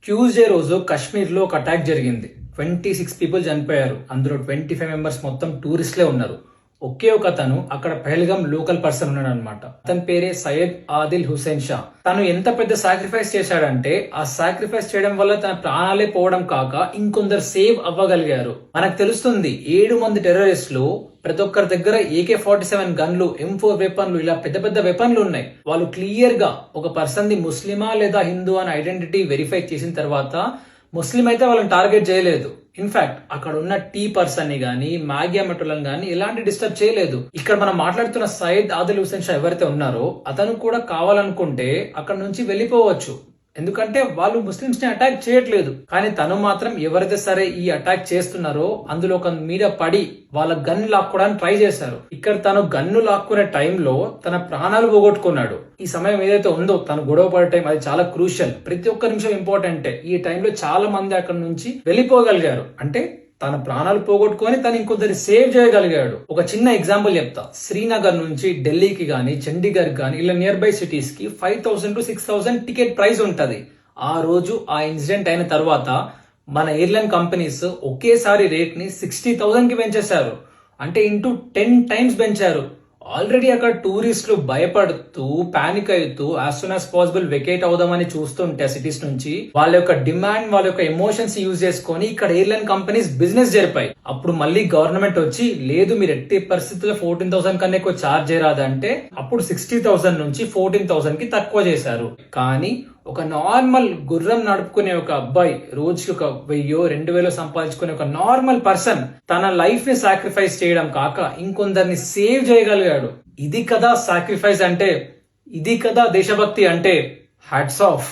Tuesday రోజు కాశ్మీర్లో ఒక అటాక్ జరిగింది. 26 పీపుల్ చనిపోయారు. అందులో 25 మెంబర్స్ మొత్తం టూరిస్ట్లే ఉన్నారు. ఒకే ఒక అతను అక్కడ పహల్గామ్ లోకల్ పర్సన్ ఉన్నాడు అనమాట. అతని పేరే సయ్యద్ ఆదిల్ హుసేన్ షా. తను ఎంత పెద్ద సాక్రిఫైస్ చేశాడంటే ఆ సాక్రిఫైస్ చేయడం వల్ల తన ప్రాణాలే పోవడం కాక ఇంకొందరు సేవ్ అవ్వగలిగారు. మనకు తెలుస్తుంది 7 మంది టెర్రరిస్టులు ప్రతి ఒక్కరి దగ్గర AK-47 గన్లు, M4 వెపన్లు, ఇలా పెద్ద పెద్ద వెపన్లు ఉన్నాయి. వాళ్ళు క్లియర్ గా ఒక పర్సన్ ది ముస్లిమా లేదా హిందూ అని ఐడెంటిటీ వెరిఫై చేసిన తర్వాత ముస్లిం అయితే వాళ్ళని టార్గెట్ చేయలేదు. ఇన్ఫాక్ట్ అక్కడ ఉన్న టీ పర్సన్ ని గానీ, మ్యాగ్యా మెటోలను గానీ ఎలాంటి డిస్టర్బ్ చేయలేదు. ఇక్కడ మనం మాట్లాడుతున్న సయ్యద్ ఆదిల్ హుసేన్ షా ఎవరైతే ఉన్నారో అతను కూడా కావాలనుకుంటే అక్కడ నుంచి వెళ్ళిపోవచ్చు. ఎందుకంటే వాళ్ళు ముస్లింస్ ని అటాక్ చేయట్లేదు. కానీ తను మాత్రం ఎవరైతే సరే ఈ అటాక్ చేస్తున్నారో అందులో ఒక మీద పడి వాళ్ళ గన్ లాక్కోవడానికి ట్రై చేశారు. ఇక్కడ తను గన్ను లాక్కునే టైంలో తన ప్రాణాలు పోగొట్టుకున్నాడు. ఈ సమయం ఏదైతే ఉందో తను గొడవ పడే టైం అది చాలా క్రూషియల్. ప్రతి ఒక్క నిమిషం ఇంపార్టెంటే. ఈ టైంలో చాలా మంది అక్కడ నుంచి వెళ్ళిపోగలిగారు. అంటే తన ప్రాణాలు పోగొట్టుకొని తను ఇంకొందరి సేవ్ చేయగలిగాడు. ఒక చిన్న ఎగ్జాంపుల్ చెప్తా. శ్రీనగర్ నుంచి ఢిల్లీకి గానీ, చండీగఢ్ గానీ ఇలా నియర్ బై సిటీస్ కి 5,000 to 6,000 టికెట్ ప్రైస్ ఉంటది. ఆ రోజు ఆ ఇన్సిడెంట్ అయిన తర్వాత మన ఎయిర్లైన్ కంపెనీస్ ఒకేసారి రేట్ ని 60,000 కి పెంచేశారు. అంటే ఇంటూ 10 times పెంచారు. ఆల్రెడీ అక్కడ టూరిస్టులు భయపడుతూ పానిక్ అవుతూ as soon as possible vacate అవుదామని చూస్తుంటే సిటీస్ నుంచి వాళ్ళ యొక్క డిమాండ్, వాళ్ళ యొక్క ఎమోషన్స్ యూజ్ చేసుకొని ఇక్కడ ఎయిర్లైన్ కంపెనీస్ బిజినెస్ జరిపాయి. అప్పుడు మళ్ళీ గవర్నమెంట్ వచ్చి లేదు మీరు ఎట్టి పరిస్థితుల్లో 14,000 కన్నా ఎక్కువ ఛార్జ్ చేయరాదంటే అప్పుడు 60,000 నుంచి 14,000 కి తక్కువ చేశారు. కానీ ఒక నార్మల్ గుర్రం నడుపుకునే ఒక అబ్బాయి రోజుకి ఒక 1,000-2,000 సంపాదించుకునే ఒక నార్మల్ పర్సన్ తన లైఫ్ ని సాక్రిఫైస్ చేయడం కాక ఇంకొందరిని సేవ్ చేయగలిగాడు. ఇది కదా సాక్రిఫైస్ అంటే, ఇది కదా దేశభక్తి అంటే. Hats off.